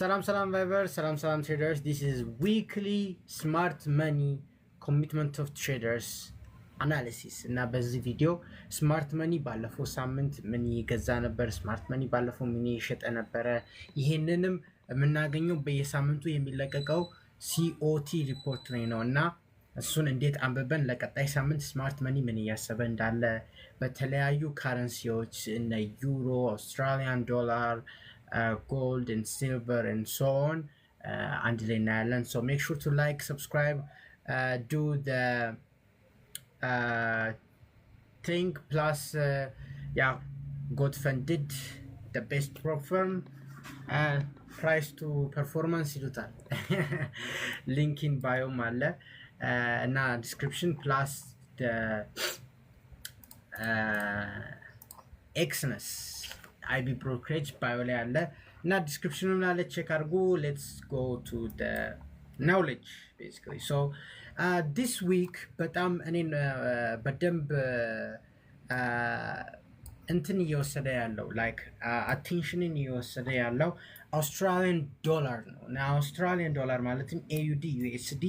Salam Viber, salam traders. This is weekly smart money commitment of traders analysis እና በዚህ ቪዲዮ ስማርት መኒ ባለፈው ሳምንት ምን ይገዛ ነበር፣ ስማርት መኒ ባለፈው ምን ይሸጥ ነበር፣ ይሄንንም የምናገኘው በየሳምንቱ የሚለቀቀው ሲኦቲ ሪፖርት ላይ ነው እና እሱን እንዴት አንብበን ለቀጣይ ሳምንት ስማርት መኒ ምን እያሰበ እንዳለ በተለያዩ ካረንሲዎች እነ ዩሮ፣ አውስትራሊያን ዶላር gold and silver and so on and in Ireland. So make sure to like, subscribe, do the thing plus got funded the best firm price to performance ይሉታል link in bio ማለ እና description plus the Exness IB brokerage bio ላይ አለ እና description ላይ check አድርጉ. Let's go to the knowledge basically. So this week በጣም እኔን በደንብ እንትን እየወሰደ ያለው like attentionን እየወሰደ ያለው Australian dollar ነው እና Australian dollar ማለትም AUD USD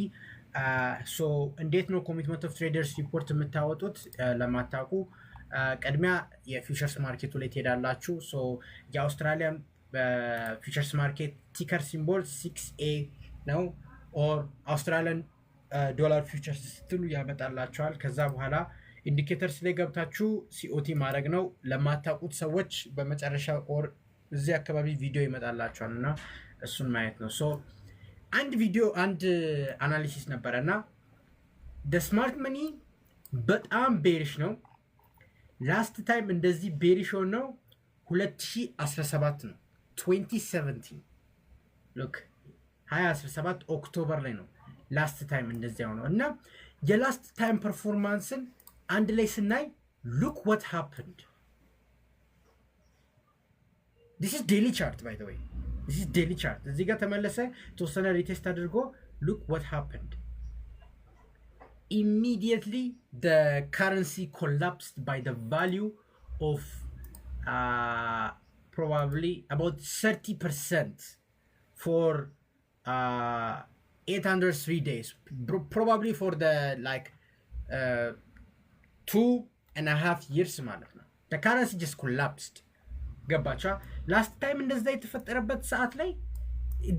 so እንዴት ነው commitment of traders report የምታወጡት ለማታውቁ ቀድሚያ የፊውቸርስ ማርኬቱ ላይ ትሄዳላችሁ ሶ የአውስትራሊያ ፊውቸርስ ማርኬት ቲከር ሲምቦል 6A ነው ኦር አውስትራሊያን ዶላር ፊውቸርስ ስትሉ ያመጣላችኋል ከዛ በኋላ ኢንዲኬተርስ ላይ ገብታችሁ ሲኦቲ ማድረግ ነው ለማታውቁት ሰዎች በመጨረሻ ኦር እዚህ አካባቢ ቪዲዮ ይመጣላችኋልና እሱን ማየት ነው ሶ አንድ አናሊሲስ ነበርና the smart money በጣም ቤሪሽ ነው last time እንደዚህ ቤሪሽ ነው 2017 ነው 2017 look 2017 ኦክቶበር ላይ ነው last time እንደዚህ ነው እና የላስት ታይም ፐርፎርማንስን አንድ ላይ ስናይ look what happened this is daily chart by the way this is daily chart እዚህ ጋር ተመለሰ ተወሰነ ሪቴስት አድርጎ look what happened immediately the currency collapsed by the value of probably about 30% for 803 days probably for the like 2.5 years ማለት ነው the currency just collapsed ገባቻ last time እንደዛ የተፈጠረበት ሰዓት ላይ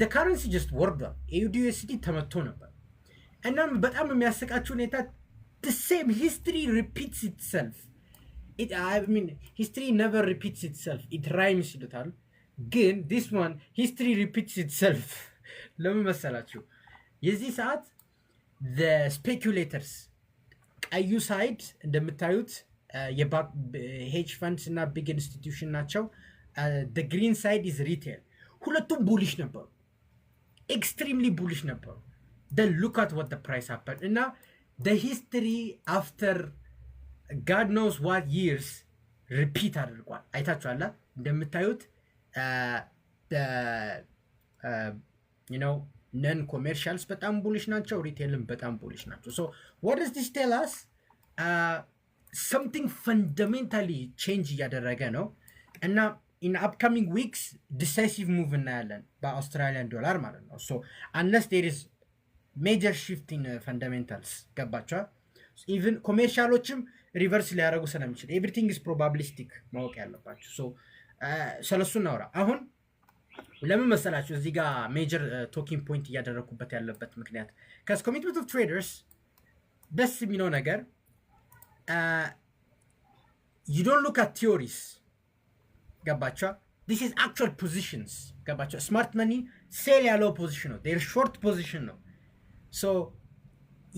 the currency just ወርዷል AUD USD ተመቶ ነበር እና በጣም የሚያስቃችሁ ሁኔታ the same history repeats itself I mean history never repeats itself it rhymes ይሉታል ግን this one history repeats itself ለምን መሰላችሁ የዚህ ሰዓት the speculators ቀዩ ሳይድ እንደምታዩት hedge funds እና big institution ናቸው the green side is retail ሁለቱም bullish ነበሩ extremely bullish ነበሩ then look at what the price happened and now the history after God knows what years repeat አድርጓል አይታችኋል እንደምታዩት the you know non commercials በጣም bullish ናቸው ሪቴልም በጣም bullish ናቸው so what does this tell us something fundamentally change እያደረገ ነው እና in upcoming weeks decisive move እናያለን በአውስትራሊያን ዶላር ማለት ነው so unless there is major shift in fundamentals ገባቻ even commercialዎችም ሪቨርስ ሊያደርጉ ስለሚችል everything is probabilistic ማወቅ ያለባችሁ so ስለሱ እናውራ አሁን ለምን መሰላችሁ እዚህ ጋር ሜጀር ቶኪንግ ፖይንት እያደረኩበት ያለበት ምክንያት cuz commitment of traders ደስ የሚለው ነገር you don't look at theories ገባቻ this is actual positions ገባቻ smart money ሴል ያለው ፖዚሽን ነው their short position ነው so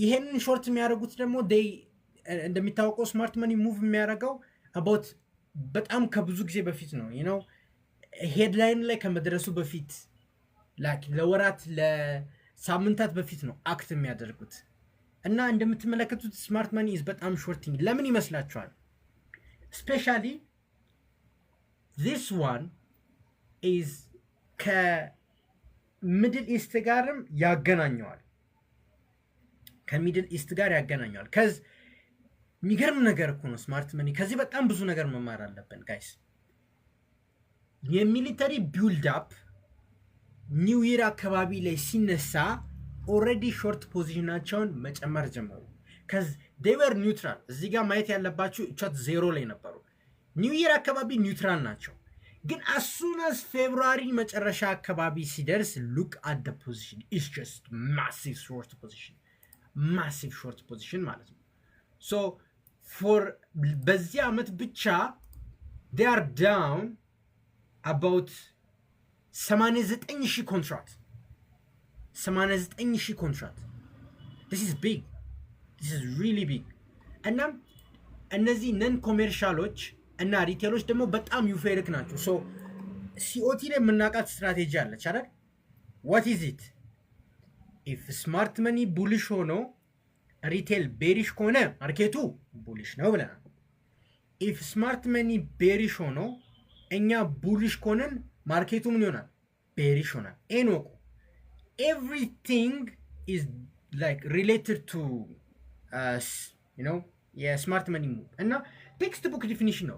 ይሄንን ሾርት የሚያደርጉት ደግሞ እንደሚታወቀው ስማርት መኒ ሙቭ የሚያደርገው about በጣም ከብዙ ጊዜ በፊት ነው you know ሄድላይን ላይ ከመድረሱ በፊት like ለወራት ለሳምንታት በፊት ነው አክት የሚያደርጉት እና እንደምትመለከቱት ስማርት መኒ is በጣም ሾርቲንግ ለምን ይመስላችኋል especially this one is ከሚድል ኢስት ጋርም ያገናኘዋል ከሚድል ኢስት ጋር ያገናኘዋል ከዚ የሚገርም ነገር እኮ ነው ስማርት መኒ ከዚህ በጣም ብዙ ነገር መማር አለብን ጋይስ የሚሊተሪ ቢልድ አፕ ኒው ይር አካባቢ ላይ ሲነሳ ኦልሬዲ ሾርት ፖዚሽናቸውን መጨመር ጀመሩ። ከዚ they were neutral እዚህ ጋር ማየት ያለባችሁ ቻት ዜሮ ላይ ነበሩ። ኒው ይር አካባቢ ኒውትራል ናቸው። ግን as soon as ፌብሩዋሪ መጨረሻ አካባቢ ሲደርስ look at the position it's just massive short position ማለት ነው። so for በዚህ ዓመት ብቻ they are down about 89,000 contract 89,000 contract this is big, this is really big። እና እነዚህ ነን ኮሜርሻሎች እና ሪቴሎች ደግሞ በጣም ዩፌሪክ ናቸው። ሶ ሲኦቲ ላይ የምናውቃት ስትራቴጂ አለች አይደል? what is it? if smart money bullish ሆኖ ሪቴል ቤሪሽ ከሆነ ማርኬቱ ቡሊሽ ነው ብለናል። if smart money bearish ሆኖ እኛ ቡሊሽ ከሆነን ማርኬቱ ምን ይሆናል? ቤሪሽ ይሆናል። ኤኖቁ everything is like related to you know የስማርት መኒ ሙቭ እና ቴክስት ቡክ ዲፊኒሽን ነው።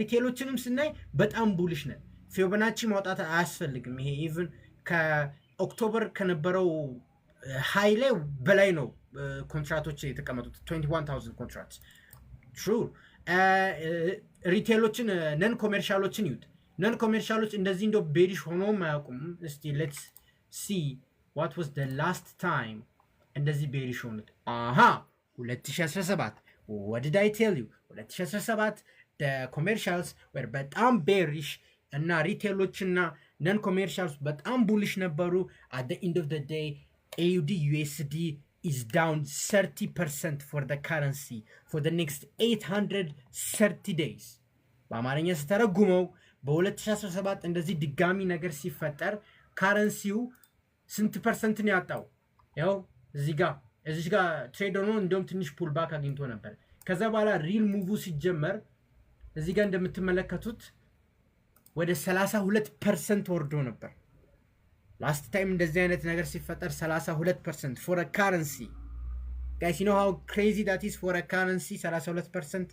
ሪቴሎችንም ስናይ በጣም ቡሊሽ ነን። ፊቦናቺ ማውጣት አያስፈልግም። ይሄ ኢቭን ከኦክቶበር ከነበረው ሃይ ላይ በላይ ነው ኮንትራክቶች የተቀመጡት 21000 ኮንትራክትስ ትሩ። ሪቴሎችን ነን ኮሜርሻሎችን ይዩት። ነን ኮሜርሻሎች እንደዚህ እንደው ቤሪሽ ሆኖም አያውቁም። እስቲ ሌትስ ሲ what was the last time እንደዚህ ቤሪሽ ሆኑት? 2017 what did I tell you? 2017 the commercials were በጣም bearish እና ሪቴሎችና ነን ኮሜርሻልስ በጣም ቡሊሽ ነበሩ። at the end of the day AUD USD is down 30% for the currency for the next 830 days። በአማርኛ ስተረጉመው በ2017 እንደዚህ ድጋሚ ነገር ሲፈጠር ካረንሲው ስንት ፐርሰንት ነው ያጣው? ያው እዚህ ጋር ትሬድ ሆኖ እንደውም ትንሽ ፑል ባክ አግኝቶ ነበር። ከዛ በኋላ ሪል ሙቭ ሲጀመር እዚህ ጋር እንደምትመለከቱት ወደ 32% ወርዶ ነበር። ላስት ታይም እንደዚህ አይነት ነገር ሲፈጠር 32% for a currency. Guys, you know how crazy that is for a currency 32%?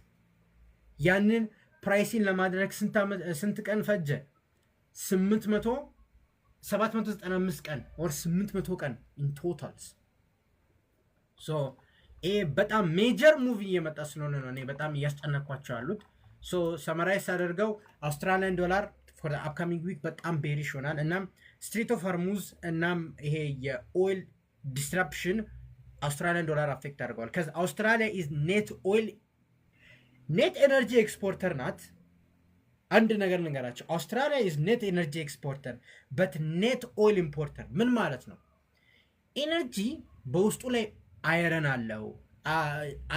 ያንን ፕራይሲን ለማድረግ ስንት ቀን ፈጀ? 795 ቀን or 800 ቀን in totals. so በጣም ሜጀር ሙቭ እየመጣ ስለሆነ ነው እኔ በጣም እያስጨነኳቸው ያሉት። so ሰመራይዝ አደርገው አውስትራሊያን ዶላር for the upcoming week በጣም ቤሪሽ ይሆናል። እናም ስትሬት ኦፍ ሆርሙዝ እናም ይሄ የኦይል ዲስራፕሽን አውስትራሊያን ዶላር አፌክት አድርገዋል። ከዚ አውስትራሊያ ኢዝ ኔት ኤነርጂ ኤክስፖርተር ናት። አንድ ነገር ልንገራቸው፣ አውስትራሊያ ኢዝ ኔት ኤነርጂ ኤክስፖርተር በት ኔት ኦይል ኢምፖርተር። ምን ማለት ነው? ኤነርጂ በውስጡ ላይ አይረን አለው፣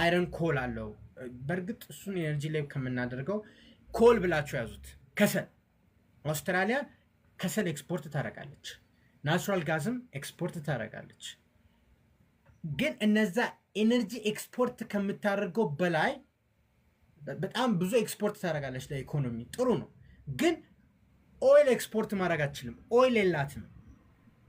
አይረን ኮል አለው። በእርግጥ እሱን ኤነርጂ ላይ ከምናደርገው ኮል ብላችሁ ያዙት፣ ከሰል። አውስትራሊያ ከሰል ኤክስፖርት ታደርጋለች፣ ናቹራል ጋዝም ኤክስፖርት ታደርጋለች። ግን እነዛ ኤነርጂ ኤክስፖርት ከምታደርገው በላይ በጣም ብዙ ኤክስፖርት ታደርጋለች ለኢኮኖሚ፣ ጥሩ ነው። ግን ኦይል ኤክስፖርት ማድረግ አትችልም፣ ኦይል የላትም።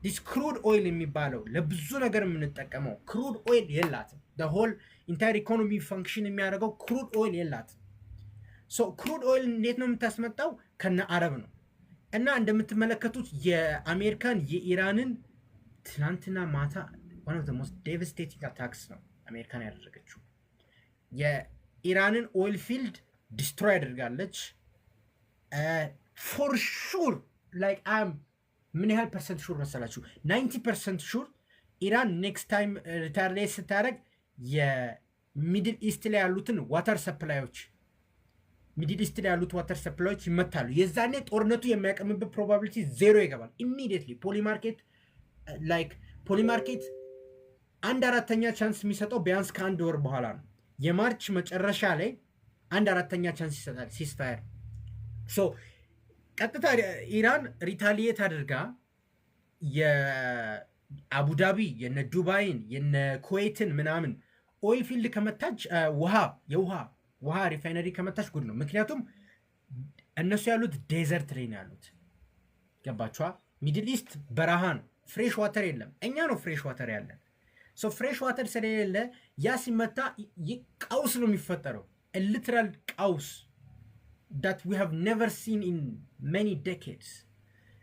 ዲስ ክሩድ ኦይል የሚባለው ለብዙ ነገር የምንጠቀመው ክሩድ ኦይል የላትም። ሆል ኢንታየር ኢኮኖሚ ፈንክሽን የሚያደርገው ክሩድ ኦይል የላትም። ሶ ክሩድ ኦይል እንዴት ነው የምታስመጣው? ከነ አረብ ነው። እና እንደምትመለከቱት የአሜሪካን የኢራንን ትናንትና ማታ one of the most devastating attacks ነው አሜሪካን ያደረገችው። የኢራንን ኦይል ፊልድ ዲስትሮይ አድርጋለች። ፎር ሹር ላይክ ምን ያህል ፐርሰንት ሹር መሰላችሁ? 90% ሹር ኢራን ኔክስት ታይም ሪታርሌት ስታደርግ የሚድል ኢስት ላይ ያሉትን ዋተር ሰፕላዮች ሚድል ኢስት ላይ ያሉት ዋተር ሰፕላዮች ይመታሉ። የዛኔ ጦርነቱ የሚያቀምበት ፕሮባቢሊቲ ዜሮ ይገባል ኢሚዲየትሊ። ፖሊማርኬት 1/4 ቻንስ የሚሰጠው ቢያንስ ከአንድ ወር በኋላ ነው። የማርች መጨረሻ ላይ 1/4 ቻንስ ይሰጣል ሲስፋየር። ሶ ቀጥታ ኢራን ሪታሊየት አድርጋ የአቡዳቢ የነ ዱባይን የነ ኩዌትን ምናምን ኦይል ፊልድ ከመታች ውሃ ሪፋይነሪ ከመታች ጉድ ነው። ምክንያቱም እነሱ ያሉት ዴዘርት ላይ ነው ያሉት። ገባችኋ? ሚድል ኢስት በረሃ ነው፣ ፍሬሽ ዋተር የለም። እኛ ነው ፍሬሽ ዋተር ያለን። ሶ ፍሬሽ ዋተር ስለሌለ ያ ሲመታ ቀውስ ነው የሚፈጠረው፣ ሊትራል ቀውስ that we have never seen in many decades።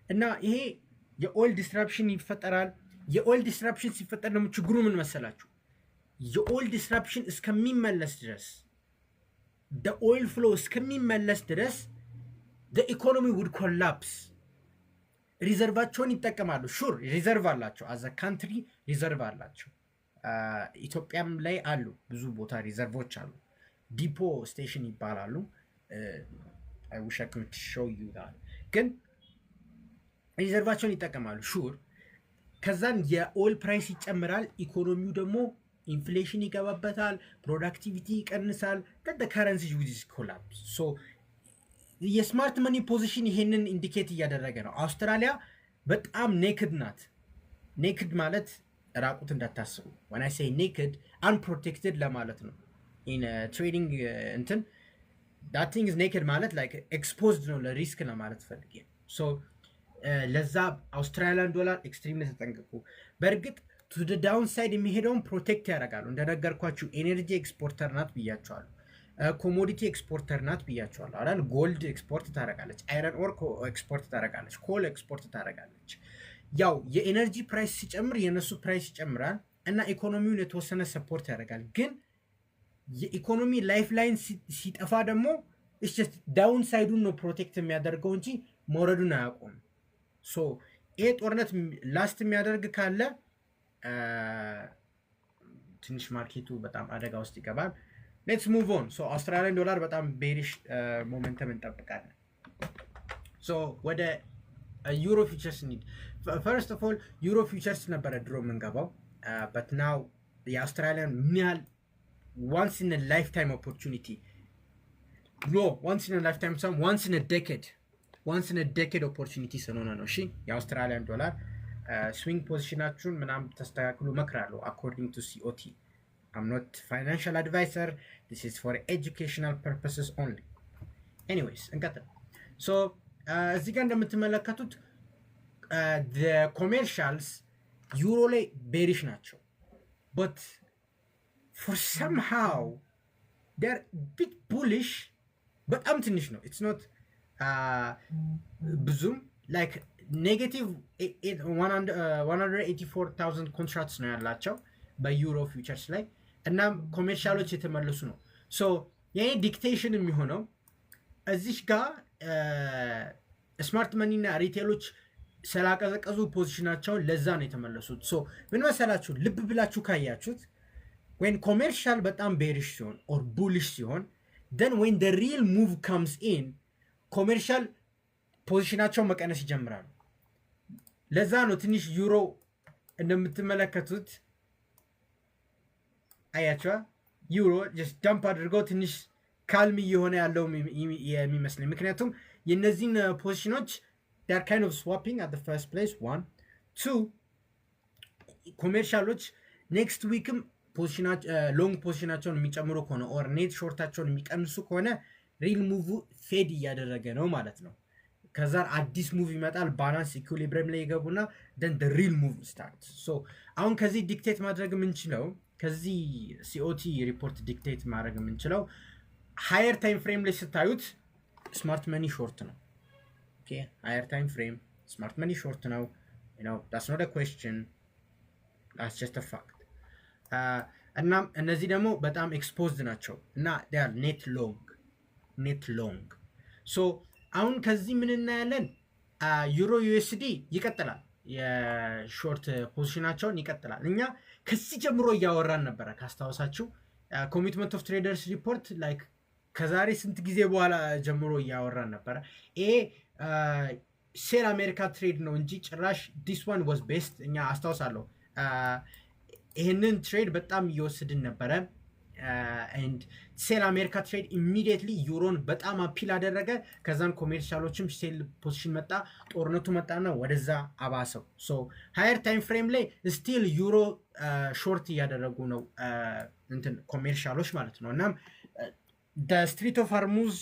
እና ይሄ የኦይል ዲስራፕሽን ይፈጠራል። የኦይል ዲስራፕሽን ሲፈጠር ደግሞ ችግሩ ምን መሰላችሁ? የኦይል ዲስራፕሽን እስከሚመለስ ድረስ the oil flow እስከሚመለስ ድረስ the economy would collapse። ሪዘርቫቸውን ይጠቀማሉ። ሹር ሪዘርቭ አላቸው። አዘ ካንትሪ ሪዘርቭ አላቸው። ኢትዮጵያም ላይ አሉ ብዙ ቦታ ሪዘርቮች አሉ። ዲፖ ስቴሽን ይባላሉ። I wish I could show you that። ግን ሪዘርቫቸውን ይጠቀማሉ ሹር። ከዛን የኦይል ፕራይስ ይጨምራል። ኢኮኖሚው ደግሞ ኢንፍሌሽን ይገባበታል። ፕሮዳክቲቪቲ ይቀንሳል። the currency will collapse። so የስማርት መኒ ፖዚሽን ይሄንን ኢንዲኬት እያደረገ ነው። አውስትራሊያ በጣም ኔክድ ናት። ኔክድ ማለት ራቁት እንዳታስቡ። when I say naked unprotected ለማለት ነው። in trading እንትን that thing is naked ማለት like exposed ነው ለሪስክ ለማለት ፈልጌ። so ለዛ አውስትራሊያን ዶላር ኤክስትሪምሊ ተጠንቀቁ። በእርግጥ to the downside የሚሄደውን ፕሮቴክት ያደርጋሉ። እንደነገርኳችሁ ኤነርጂ ኤክስፖርተር ናት ብያቸዋለሁ። ኮሞዲቲ ኤክስፖርተር ናት ብያቸዋለሁ አይደል? ጎልድ ኤክስፖርት ታደርጋለች፣ አይረን ኦር ኤክስፖርት ታደርጋለች፣ ኮል ኤክስፖርት ታደርጋለች። ያው የኤነርጂ ፕራይስ ሲጨምር የነሱ ፕራይስ ይጨምራል እና ኢኮኖሚውን የተወሰነ ሰፖርት ያደርጋል። ግን የኢኮኖሚ ላይፍ ላይን ሲጠፋ ደግሞ it's just ዳውን ሳይዱን ነው ፕሮቴክት የሚያደርገው እንጂ መውረዱን አያቆም። ሶ ይሄ ጦርነት ላስት የሚያደርግ ካለ ትንሽ ማርኬቱ በጣም አደጋ ውስጥ ይገባል። ሌትስ ሙቭ ኦን። ሶ አውስትራሊያን ዶላር በጣም ቤሪሽ ሞመንተም እንጠብቃለን። ሶ ወደ ዩሮ ፊቸርስ ኒድ ፈርስት ኦፍ ኦል ዩሮ ፊቸርስ ነበረ ድሮ የምንገባው በት ናው የአውስትራሊያን ምን ያህል ዋንስ ኢን ላይፍ ታይም ኦፖርቹኒቲ ዋንስ ኢን ላይፍ ታይም ሳም ዋንስ ኢን ዴኬድ ኦፖርቹኒቲ ስለሆነ ነው። እሺ የአውስትራሊያን ዶላር ስዊንግ ፖዚሽናችሁን ምናምን ተስተካክሉ እመክራለሁ አኮርዲንግ ቱ ሲኦቲ። I'm not financial advisor. This is for educational purposes only. Anyways, እንቀጥል። So እዚህ ጋር እንደምትመለከቱት the commercials ዩሮ ላይ ቤሪሽ ናቸው but for somehow they're bit bullish በጣም ትንሽ ነው። It's not ብዙም like negative 184,000 contracts ነው ያላቸው በዩሮ ፊውቸርስ ላይ እና ኮሜርሻሎች የተመለሱ ነው። ሶ የኔ ዲክቴሽን የሚሆነው እዚህ ጋር ስማርት መኒ እና ሪቴሎች ስላቀዘቀዙ ፖዚሽናቸውን ለዛ ነው የተመለሱት። ሶ ምን መሰላችሁ ልብ ብላችሁ ካያችሁት when commercial በጣም bearish ሲሆን or bullish ሲሆን then when the real move comes in commercial ፖዚሽናቸውን መቀነስ ይጀምራሉ። ለዛ ነው ትንሽ ዩሮ እንደምትመለከቱት አያችኋ ዩሮ just dump አድርገው ትንሽ ካልም እየሆነ ያለው የሚመስለኝ። ምክንያቱም የነዚህን ፖዚሽኖች they are kind of swapping at the first place 1 2 ኮሜርሻሎች ኔክስት ዊክም ሎንግ ፖዚሽናቸውን የሚጨምሩ ከሆነ ኦር ኔት ሾርታቸውን የሚቀንሱ ከሆነ ሪል ሙቭ ፌድ እያደረገ ነው ማለት ነው። ከዛ አዲስ ሙቭ ይመጣል ባላንስ ኢኩሊብሪየም ላይ ይገቡና then the real move starts። so አሁን ከዚህ ዲክቴት ማድረግ የምንችለው ከዚህ ሲኦቲ ሪፖርት ዲክቴት ማድረግ የምንችለው ሃየር ታይም ፍሬም ላይ ስታዩት ስማርት መኒ ሾርት ነው። ኦኬ ሃየር ታይም ፍሬም ስማርት መኒ ሾርት ነው። you know that's not a question, that's just a fact። እና እነዚህ ደግሞ በጣም ኤክስፖዝድ ናቸው እና they are net long። so አሁን ከዚህ ምን እናያለን? ዩሮ ዩኤስዲ ይቀጥላል፣ የሾርት ፖዚሽናቸውን ይቀጥላል። እኛ ከዚህ ጀምሮ እያወራን ነበረ ካስታወሳችሁ ኮሚትመንት ኦፍ ትሬደርስ ሪፖርት ላይክ ከዛሬ ስንት ጊዜ በኋላ ጀምሮ እያወራን ነበረ። ይሄ ሴል አሜሪካ ትሬድ ነው እንጂ ጭራሽ ዲስ ዋን ዋዝ ቤስት እኛ አስታውሳለሁ። ይህንን ትሬድ በጣም እየወሰድን ነበረ and ሴል አሜሪካ ትሬድ ኢሚዲየትሊ ዩሮን በጣም አፒል አደረገ። ከዛም ኮሜርሻሎችም ሴል ፖዚሽን መጣ፣ ጦርነቱ መጣና ወደዛ አባሰው። ሶ ሃየር ታይም ፍሬም ላይ ስቲል ዩሮ ሾርት እያደረጉ ነው እንትን ኮሜርሻሎች ማለት ነው። እናም ስትሪት ኦፍ ሃርሙዝ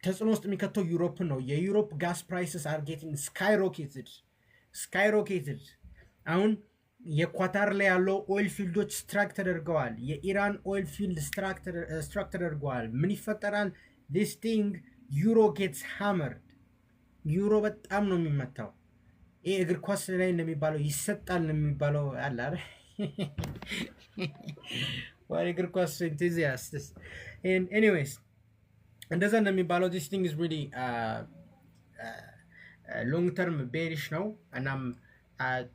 ተጽዕኖ ውስጥ የሚከተው ዩሮፕ ነው። የዩሮፕ ጋስ ፕራይስስ አር ጌቲንግ ስካይሮኬትድ። አሁን የኳታር ላይ ያለው ኦይል ፊልዶች ስትራክ ተደርገዋል። የኢራን ኦይል ፊልድ ስትራክ ተደርገዋል። ምን ይፈጠራል? this thing ዩሮ ጌትስ ሃመርድ። ዩሮ በጣም ነው የሚመታው። ይሄ እግር ኳስ ላይ እንደሚባለው ይሰጣል እንደሚባለው አለ አይደል? ወይ እግር ኳስ enthusiasts. And anyways, እንደዛ እንደሚባለው this thing is really long term bearish ነው። እናም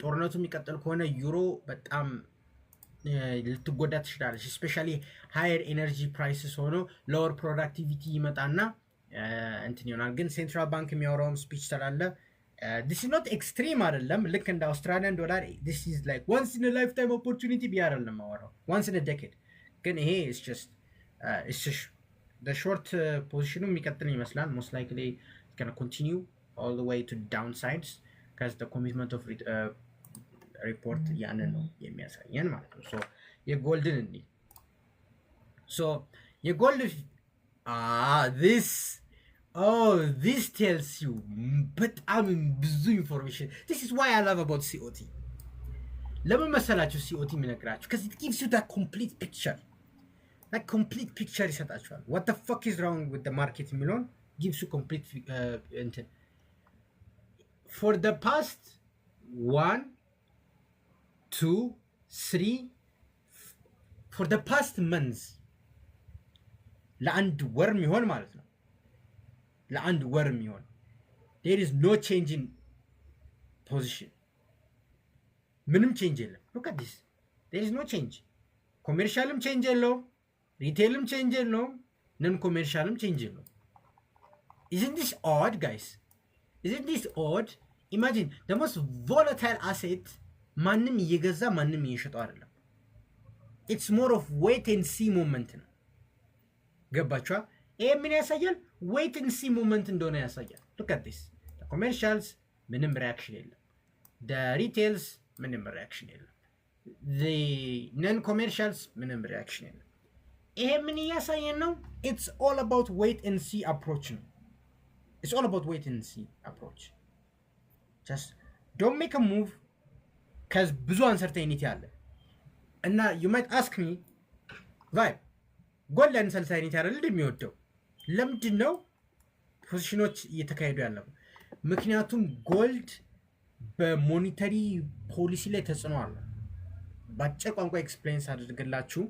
ጦርነቱ የሚቀጥል ከሆነ ዩሮ በጣም ልትጎዳ ትችላለች። ስፔሻሊ ሃየር ኤነርጂ ፕራይስስ ሆኖ ሎወር ፕሮዳክቲቪቲ ይመጣና እንትን ይሆናል። ግን ሴንትራል ባንክ የሚያወራውም ስፒች ስላለ this is not extreme አይደለም። ልክ እንደ አውስትራሊያን ዶላር this is like once in a lifetime opportunity ቢያረለም ማወራው once in a decade። ግን ይሄ it's just the short position የሚቀጥል ይመስላል። most likely it's going to continue all the way to downsides because the commitment of report ያንን ነው የሚያሳየን ማለት ነው። ሶ የጎልድን እንዴ ሶ የጎልድ this tells you በጣም ብዙ ኢንፎርሜሽን this is why I love about COT ለምን መሰላችሁ COT የሚነግራችሁ because it gives you that complete picture ይሰጣችኋል what the fuck is wrong with the market የሚለውን gives you complete for the past 1 2 3 for the past months ለአንድ ወር የሚሆን ማለት ነው ለአንድ ወር የሚሆን there is no change in position ምንም change የለም look at this there is no change ኮሜርሻልም change የለውም ሪቴልም change የለውም ነን ኮሜርሻልም change የለውም isn't this odd guys isn't this odd imagine the most volatile asset ማንም እየገዛ ማንም እየሸጠው አይደለም it's more of wait and see moment ነው ገባችኋ ይሄ ምን ያሳያል wait and see moment እንደሆነ ያሳያል look at this the commercials ምንም reaction የለም the retails ምንም reaction የለም the non commercials ምንም reaction የለም ይሄ ምን ያሳየን ነው it's all about wait and see approach ነው it's all about wait and see approach just don't make a move cuz ብዙ uncertainty አለ እና you might ask me why ጎልድ uncertainty አይደል እንደሚወደው ለምንድን ነው ፖዚሽኖች እየተካሄዱ ያለው ምክንያቱም ጎልድ በሞኔታሪ ፖሊሲ ላይ ተጽዕኖ አለ ባጭር ቋንቋ ኤክስፕሌንስ አድርግላችሁ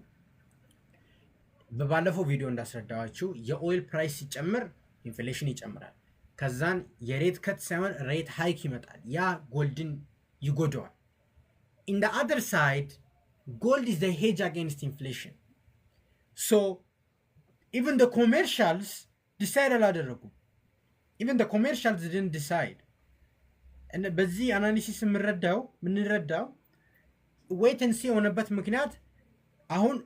በባለፈው ቪዲዮ እንዳስረዳዋችሁ የኦይል ፕራይስ ሲጨምር ኢንፍሌሽን ይጨምራል ከዛን የሬት ከት ሳይሆን ሬት ሃይክ ይመጣል ያ ጎልድን ይጎዳዋል in the other side gold is the hedge against inflation so even the commercials decide አላደረጉም even the commercials didn't decide and በዚህ አናሊሲስ ምንረዳው wait and see ሆነበት ምክንያት አሁን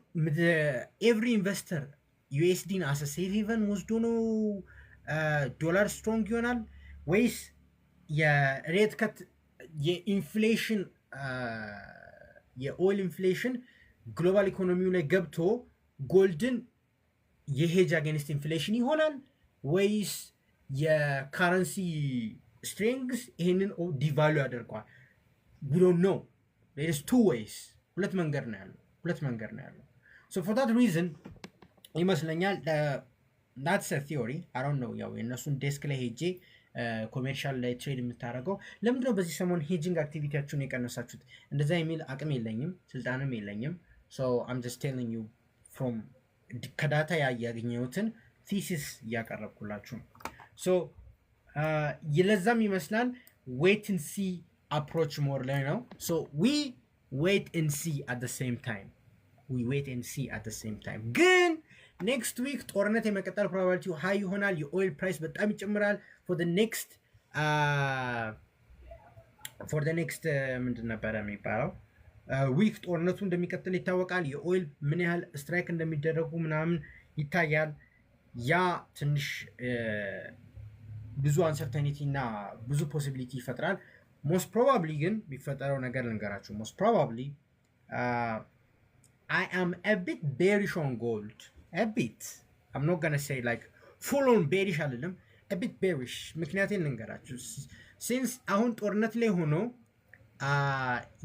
every investor USD as a safe haven ወስዶ ነው ዶላር ስትሮንግ ይሆናል ወይስ የሬት ከት የኢንፍሌሽን የኦይል ኢንፍሌሽን ግሎባል ኢኮኖሚው ላይ ገብቶ ጎልድን የሄጅ አጌንስት ኢንፍሌሽን ይሆናል ወይስ የካረንሲ ስትሬንግስ ይሄንን ዲቫሉ ያደርገዋል we don't know there is two ways ሁለት መንገድ ነው ያለው so for that reason ይመስለኛል that's a theory I don't know ያው የነሱን ዴስክ ላይ ሄጄ ኮሜርሻል ላይ ትሬድ የምታረገው ለምንድነው በዚህ ሰሞን ሄጂንግ አክቲቪቲያችሁን የቀነሳችሁት እንደዛ የሚል አቅም የለኝም ስልጣንም የለኝም so I'm just telling you from ከዳታ ያገኘሁትን thesis ያቀረብኩላችሁ so ይለዛም ይመስላል wait and see approach more ላይ ነው so we wait and see at the same time ግን next week ጦርነት የመቀጠል probability high ይሆናል የኦይል ፕራይስ በጣም ይጨምራል for the next ምንድን ነበር የሚባለው ዊክ ጦርነቱ እንደሚቀጥል ይታወቃል የኦይል ምን ያህል ስትራይክ እንደሚደረጉ ምናምን ይታያል ያ ትንሽ ብዙ uncertainty እና ብዙ possibility ይፈጥራል most probably ግን ቢፈጠረው ነገር ልንገራችሁ most probably I am a bit bearish on gold a bit I'm not gonna say like full on bearish አይደለም a bit bearish ምክንያቱም ልንገራችሁ since አሁን ጦርነት ላይ ሆኖ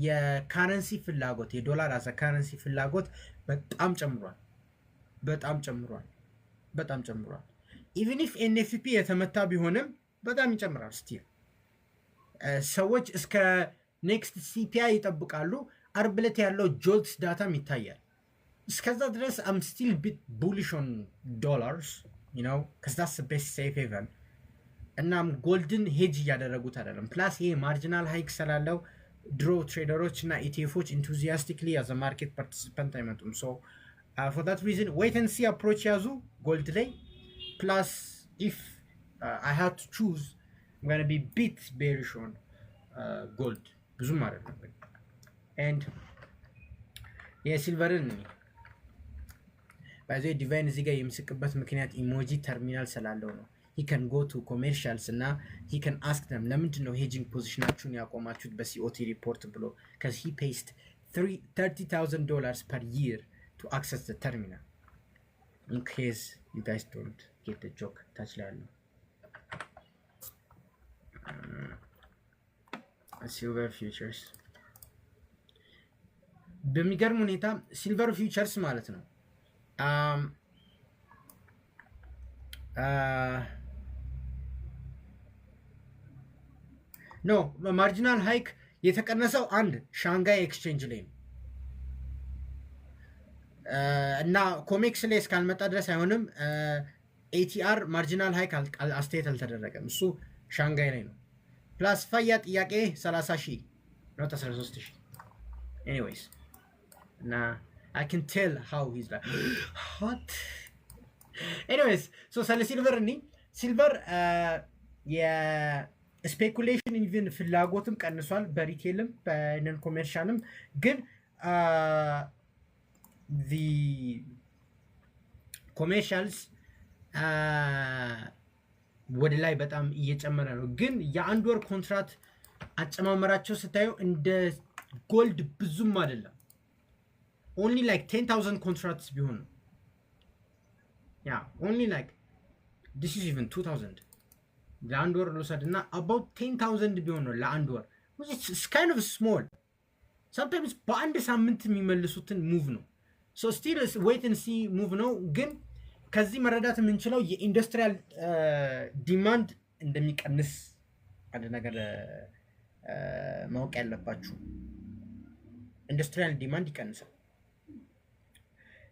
የካረንሲ ፍላጎት የዶላር አዛ ካረንሲ ፍላጎት በጣም ጨምሯል even if NFP የተመታ ቢሆንም በጣም ይጨምራል still ሰዎች እስከ ኔክስት ሲፒአይ ይጠብቃሉ። አርብ ዕለት ያለው ጆልትስ ዳታም ይታያል። እስከዛ ድረስ አም ስቲል ቢት ቡሊሽ ኦን ዶላርስ ከዛ ቤስት ሴፍ ሄቨን። እናም ጎልድን ሄጅ እያደረጉት አይደለም። ፕላስ ይሄ ማርጂናል ሃይክ ስላለው ድሮ ትሬደሮች እና ኢቲኤፎች ኢንቱዚያስቲክሊ ያዘ ማርኬት ፓርቲሲፓንት አይመጡም። ሶ ፎር ዳት ሪዝን ዌይት ኤንድ ሲ አፕሮች ያዙ ጎልድ ላይ። ፕላስ ኢፍ አይ ሃድ ቱ ቹዝ I'm gonna be bit bearish on gold ብዙም አይደለም። and የሲልቨርን ባይዘ ዲቫይን እዚህ ጋር የሚስቅበት ምክንያት ኢሞጂ ተርሚናል ስላለው ነው። he can go to commercials እና he can ask them ለምንድን ነው ሄጂንግ ፖዚሽናችሁን ያቆማችሁት በሲኦቲ ሪፖርት ብሎ because he pays $30,000 per year to access the terminal. in case you guys don't get the joke ታች ላይ ያለው ሲልቨር ፊውቸርስ በሚገርም ሁኔታ ሲልቨር ፊውቸርስ ማለት ነው ኖ ማርጂናል ሃይክ የተቀነሰው አንድ ሻንጋይ ኤክስቼንጅ ላይ ነው እና ኮሜክስ ላይ እስካልመጣ ድረስ አይሆንም። ኤቲአር ማርጂናል ሃይክ አስተያየት አልተደረገም። እሱ ሻንጋይ ላይ ነው። ፕላስ ፋያ ጥያቄ 30,000 not 13,000 anyways እና I can tell how he's like what anyways so ስለ ሲልቨር ሲልቨር የስፔኩሌሽን ኢቭን ፍላጎትም ቀንሷል በሪቴልም በነን ኮሜርሻልም ግን the commercials ወደ ላይ በጣም እየጨመረ ነው። ግን የአንድ ወር ኮንትራት አጨማመራቸው ስታዩ እንደ ጎልድ ብዙም አይደለም። only like 10,000 contracts ቢሆን only like this is even 2,000 ለአንድ ወር ልውሰድና about 10,000 ቢሆን ነው ለአንድ ወር which is kind of small. sometimes በአንድ ሳምንት የሚመልሱትን ሙቭ ነው። so still wait and see ሙቭ ነው። ግን ከዚህ መረዳት የምንችለው የኢንዱስትሪያል ዲማንድ እንደሚቀንስ አንድ ነገር ማወቅ ያለባችሁ። ኢንዱስትሪያል ዲማንድ ይቀንሳል።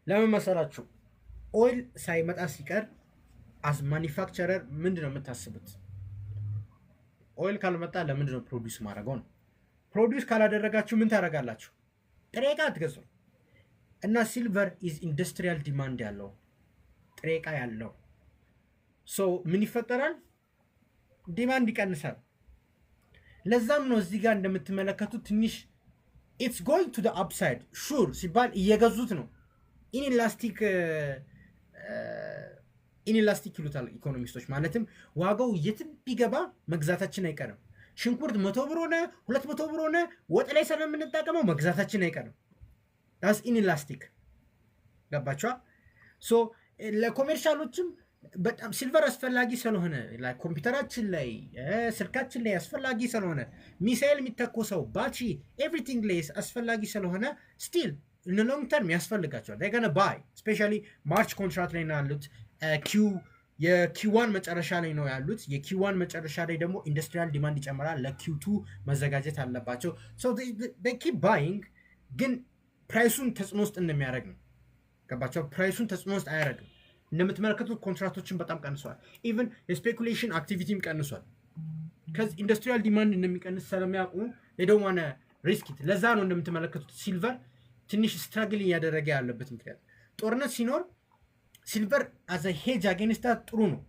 ለምን መሰላችሁ? ኦይል ሳይመጣ ሲቀር አስ ማኒፋክቸረር ምንድነው የምታስቡት? ኦይል ካልመጣ ለምንድነው ፕሮዲዩስ ማድረገው ነው። ፕሮዲዩስ ካላደረጋችሁ ምን ታደርጋላችሁ? ጥሬ ዕቃ አትገዙ። እና ሲልቨር ኢዝ ኢንዱስትሪያል ዲማንድ ያለው ጥሬ ዕቃ ያለው ሶ ምን ይፈጠራል? ዲማንድ ይቀንሳል። ለዛም ነው እዚህ ጋር እንደምትመለከቱት ትንሽ ኢትስ ጎይንግ ቱ ዘ አፕሳይድ ሹር ሲባል እየገዙት ነው። ኢንላስቲክ ይሉታል ኢኮኖሚስቶች። ማለትም ዋጋው የትም ቢገባ መግዛታችን አይቀርም። ሽንኩርት 100 ብር ሆነ 200 ብር ሆነ ወጥ ላይ ስለምንጠቀመው መግዛታችን አይቀርም። ዳስ ኢንላስቲክ ገባችኋ? ሶ ለኮሜርሻሎችም በጣም ሲልቨር አስፈላጊ ስለሆነ ኮምፒውተራችን ላይ ስልካችን ላይ አስፈላጊ ስለሆነ ሚሳኤል የሚተኮሰው ባትሪ ኤቭሪቲንግ ላይ አስፈላጊ ስለሆነ ስቲል in the long term ያስፈልጋቸዋል። they're gonna buy especially ማርች ኮንትራክት ላይ ነው ያሉት። የኪዋን መጨረሻ ላይ ነው ያሉት። የኪዋን መጨረሻ ላይ ደግሞ ኢንዱስትሪያል ዲማንድ ይጨምራል። ለኪው2 መዘጋጀት አለባቸው። so they keep buying ግን ፕራይሱን ተጽዕኖ ውስጥ እንደሚያደርግ ነው ገባቸው? ፕራይሱን ተጽዕኖ ውስጥ አያደርግም። እንደምትመለከቱት ኮንትራክቶችን በጣም ቀንሷል። ኢቭን የስፔኩሌሽን አክቲቪቲም ቀንሷል። ከዚ ኢንዱስትሪያል ዲማንድ እንደሚቀንስ ስለሚያውቁ they don't want to risk it። ለዛ ነው እንደምትመለከቱት ሲልቨር ትንሽ ስትራግል እያደረገ ያለበት ምክንያት። ጦርነት ሲኖር ሲልቨር አዘ ሄጅ አጌንስት ጥሩ ነው።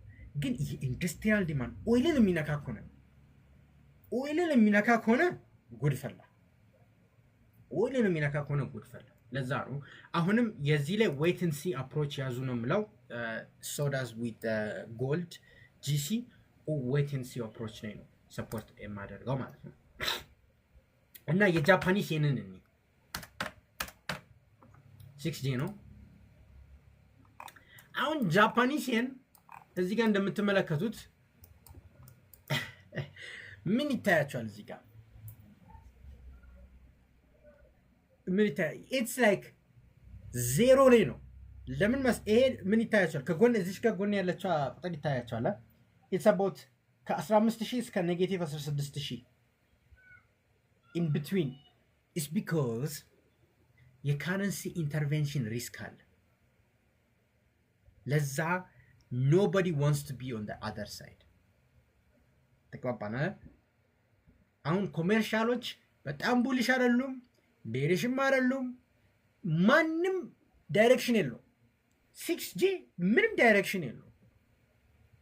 ግን የኢንዱስትሪያል ዲማንድ ኦይልን የሚነካ ከሆነ ጉድ ፈላ። ኦይልን የሚነካ ከሆነ ጉድ ፈላ። ለዛ ነው አሁንም የዚህ ላይ ዌይት ኤንድ ሲ አፕሮች ያዙ ነው የምለው። ሶዳስ ዊት ጎልድ ጂሲ ዌይት ኤንድ ሲ አፕሮች ላይ ነው ሰፖርት የማደርገው ማለት ነው። እና የጃፓኒስ የንን 6J ነው። አሁን ጃፓኒስ የን እዚህ ጋር እንደምትመለከቱት ምን ይታያቸዋል? እዚህ ጋር ምን ይታያል? ኢትስ ላይክ ዜሮ ላይ ነው። ለምን ይሄ ምን ይታያቸዋል? ከጎን እዚህ ጋር ጎን ያለችው ቁጥር ይታያቸዋል። ኢትስ አባውት ከ15000 እስከ ኔጌቲቭ 16000 in between is because የካረንሲ ኢንተርቬንሽን ሪስክ አለ። ለዛ nobody wants to be on the other side። ተግባባን አይደል? አሁን ኮሜርሻሎች በጣም ቡሊሽ አይደሉም፣ ቤሪሽም አይደሉም። ማንም ዳይሬክሽን የለው። 6G ምንም ዳይሬክሽን የለው።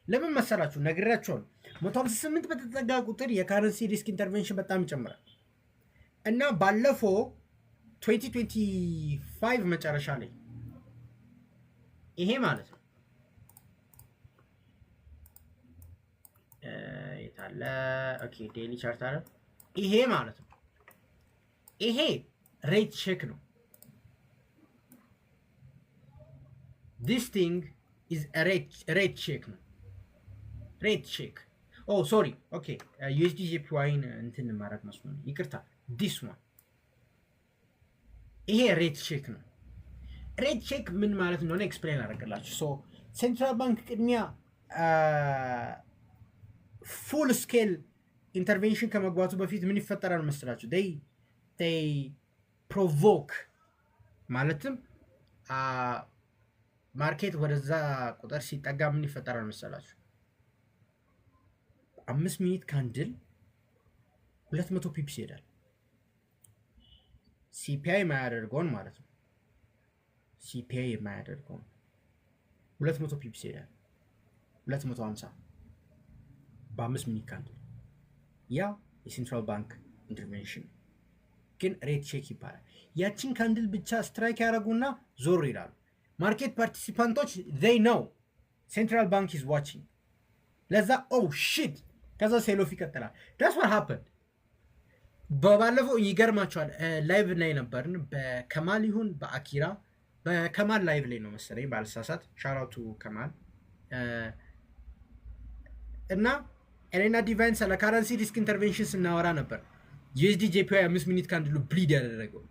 ለምን መሰላችሁ? ነግራችኋለሁ። 158 በተጠጋ ቁጥር የካረንሲ ሪስክ ኢንተርቬንሽን በጣም ይጨምራል እና ባለፈው 2025 መጨረሻ ላይ ይሄ ማለት ነው የታለ ኦኬ ዴይሊ ቻርት አለ። ይሄ ማለት ነው ይሄ ሬት ቼክ ነው። this thing is a rate check ነው። ሬት ቼክ ሶሪ ኦኬ USD JPY እንትን ማድረግ መስሎኝ ይቅርታ። this one ይሄ ሬት ቼክ ነው። ሬት ቼክ ምን ማለት እንደሆነ ኤክስፕሌን አደርግላችሁ። ሶ ሴንትራል ባንክ ቅድሚያ ፉል ስኬል ኢንተርቬንሽን ከመግባቱ በፊት ምን ይፈጠራል መስላችሁ? they provoke ማለትም ማርኬት ወደዛ ቁጥር ሲጠጋ ምን ይፈጠራል መሰላችሁ? 5 ሚኒት ካንድል 200 ፒፕስ ይሄዳል። ሲፒአይ የማያደርገውን ማለት ነው። ሲፒአይ የማያደርገውን 200 ፒፕስ ይሄዳል። 250 በ5 ሚኒት ካንድል። ያ የሴንትራል ባንክ ኢንተርቬንሽን ግን ሬት ቼክ ይባላል። ያችን ካንድል ብቻ ስትራይክ ያደርጉና ዞር ይላሉ። ማርኬት ፓርቲሲፓንቶች they know central bank is watching። ለዛ shit ከዛ ሴሎፍ ይቀጥላል። that's what happened። በባለፈው ይገርማቸዋል። ላይቭ ላይ ነበርን በከማል ይሁን በአኪራ በከማል ላይቭ ላይ ነው መሰለኝ ባልሳሳት። ሻራውቱ ከማል እና እኔና ዲቫይን ስለ ካረንሲ ሪስክ ኢንተርቬንሽን ስናወራ ነበር። USD JPY 5 ሚኒት ካንድሉ ብሊድ ያደረገው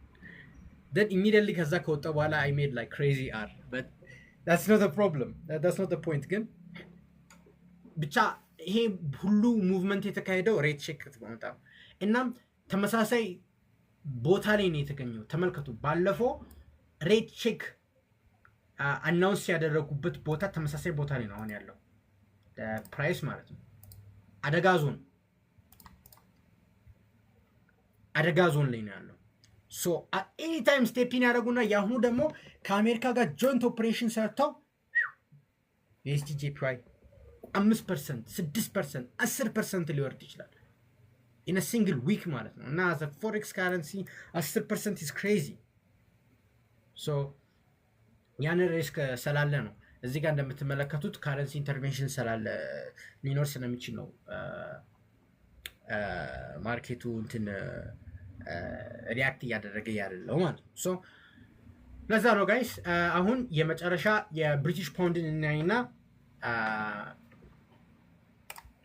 then immediately ከዛ ከወጣ በኋላ I made like crazy R but that's not the problem. That's not the point። ግን ብቻ ይሄ ሁሉ ሙቭመንት የተካሄደው ሬት ቼክ ተመጣ እና ተመሳሳይ ቦታ ላይ ነው የተገኘው። ተመልከቱ ባለፈው ሬት ቼክ አናውንስ ያደረጉበት ቦታ ተመሳሳይ ቦታ ላይ ነው አሁን ያለው ፕራይስ ማለት ነው። አደጋ ዞን ላይ ነው ያለው። ሶ ኤኒ ታይም ስቴፒን ያደረጉና ያሁኑ ደግሞ ከአሜሪካ ጋር ጆይንት ኦፕሬሽን ሰርተው USD JPY 5%፣ 6%፣ 10% ሊወርድ ይችላል in a single week ማለት ነው። እና as a forex currency 10% is crazy። ሶ ያን ሪስክ ስላለ ነው እዚህ ጋር እንደምትመለከቱት ካረንሲ ኢንተርቬንሽን ስላለ ሊኖር ስለሚችል ነው ማርኬቱ እንትን ሪያክት እያደረገ ያለው ማለት ነው። ሶ ለዛ ነው ጋይስ አሁን የመጨረሻ የብሪቲሽ ፓውንድን እናይና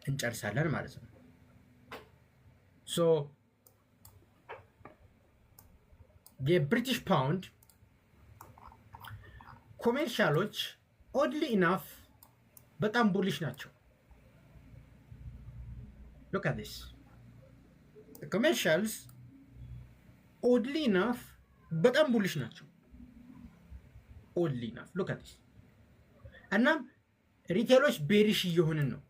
እንጨርሳለን ማለት ነው። ሶ የብሪቲሽ ፓውንድ ኮሜርሻሎች oddly enough በጣም ቡሊሽ ናቸው። look at this the commercials oddly enough በጣም ቡሊሽ ናቸው። oddly enough look at this እና ሪቴሎች ቤሪሽ እየሆንን ነው።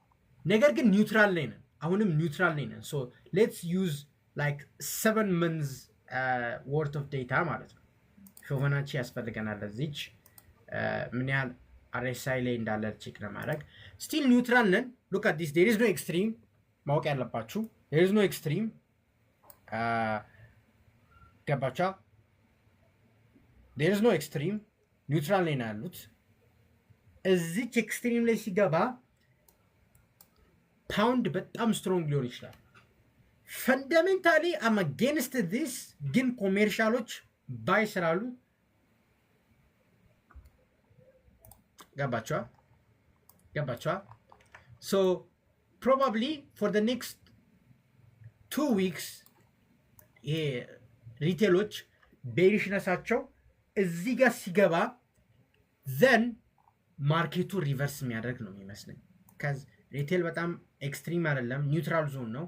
ነገር ግን ኒውትራል ላይ ነን። አሁንም ኒውትራል ላይ ነን። so let's use like 7 months worth of data ማለት ነው። ፊቦናቺ ያስፈልገናል ለዚች ምን ያህል RSI ላይ እንዳለ ቼክ ለማድረግ still ኒውትራል ነን። look at this there is no extreme ማወቅ ያለባችሁ there is no extreme ገባቻ there is no extreme ኒውትራል ላይ ነው ያሉት። እዚች ኤክስትሪም ላይ ሲገባ ፓውንድ በጣም ስትሮንግ ሊሆን ይችላል። ፈንዳሜንታሊ አም አጌንስት ዲስ ግን ኮሜርሻሎች ባይ ስላሉ ገባችኋ? so probably for the next 2 weeks ይሄ ሪቴሎች ቤሪሽነሳቸው እዚህ ጋር ሲገባ then ማርኬቱ ሪቨርስ የሚያደርግ ነው የሚመስለኝ። ከዚ ሪቴል በጣም ኤክስትሪም አይደለም ኒውትራል ዞን ነው።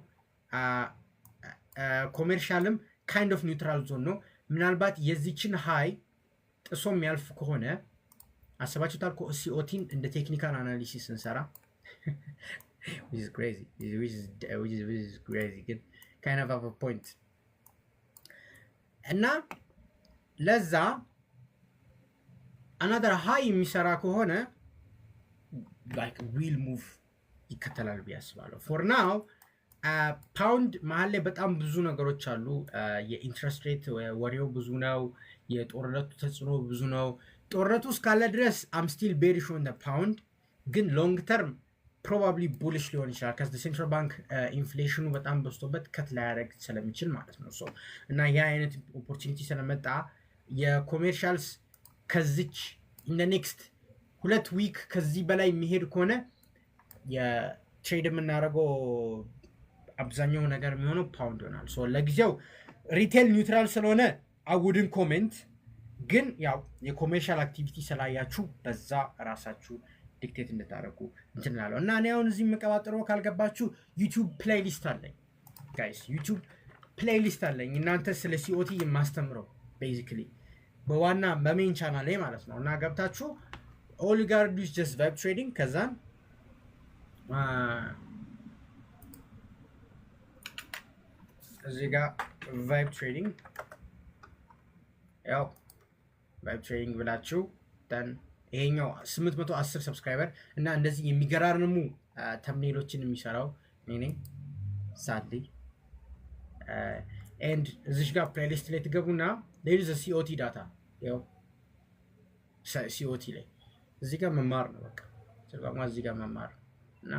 ኮሜርሻልም ካይንድ ኦፍ ኒውትራል ዞን ነው ምናልባት የዚችን ሃይ ጥሶ የሚያልፍ ከሆነ አሰባችሁታል ሲኦቲን እንደ ቴክኒካል አናሊሲስ እንሰራ which is crazy which is crazy ግን kind of have a point እና ለዛ another high የሚሰራ ከሆነ like will move ይከተላል ቢያስባለው for now ፓውንድ መሀል ላይ በጣም ብዙ ነገሮች አሉ የኢንትረስት ሬት ወሬው ብዙ ነው የጦርነቱ ተጽዕኖ ብዙ ነው ጦርነቱ እስካለ ድረስ I'm still bearish on the pound ግን long term probably bullish ሊሆን ይችላል because the central bank inflation በጣም በዝቶበት ከት ላይ ያደርግ ስለሚችል ማለት ነው so እና ያ አይነት ኦፖርቹኒቲ ስለመጣ የኮሜርሻልስ ከዚች in the next 2 week ከዚህ በላይ የሚሄድ ከሆነ የትሬድ የምናደርገው አብዛኛው ነገር የሚሆነው ፓውንድ ይሆናል so ለጊዜው ሪቴል ኒውትራል ስለሆነ I wouldn't comment ግን ያው የኮሜርሻል አክቲቪቲ ስላያችሁ በዛ ራሳችሁ ዲክቴት እንድታረጉ እንትናለው እና እኔ አሁን እዚህ መቀባጥሮ ካልገባችሁ YouTube ፕሌሊስት አለኝ guys YouTube ፕሌሊስት አለኝ እናንተ ስለ ሲኦቲ የማስተምረው basically በዋና በሜን ቻናል ላይ ማለት ነው እና ገብታችሁ all you gotta do is just vibe trading ከዛን እዚህ ጋር vibe trading ያው vibe trading ብላችሁ then ይሄኛው 810 ሰብስክራይበር እና እንደዚህ የሚገራርሙ ተምኔሎችን የሚሰራው እኔ sadly and እዚህ ጋር ፕሌሊስት ላይ ትገቡና there is a COT data ያው COT ላይ እዚህ ጋር መማር ነው በቃ ስለዚህ እዚህ ጋር መማር እና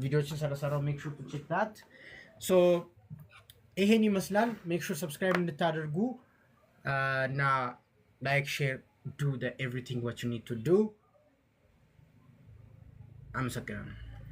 ቪዲዮችን ስለሰራው make sure to check that so ይሄን ይመስላል make sure subscribe እንድታደርጉ እና like share do the everything what you need to do I'm second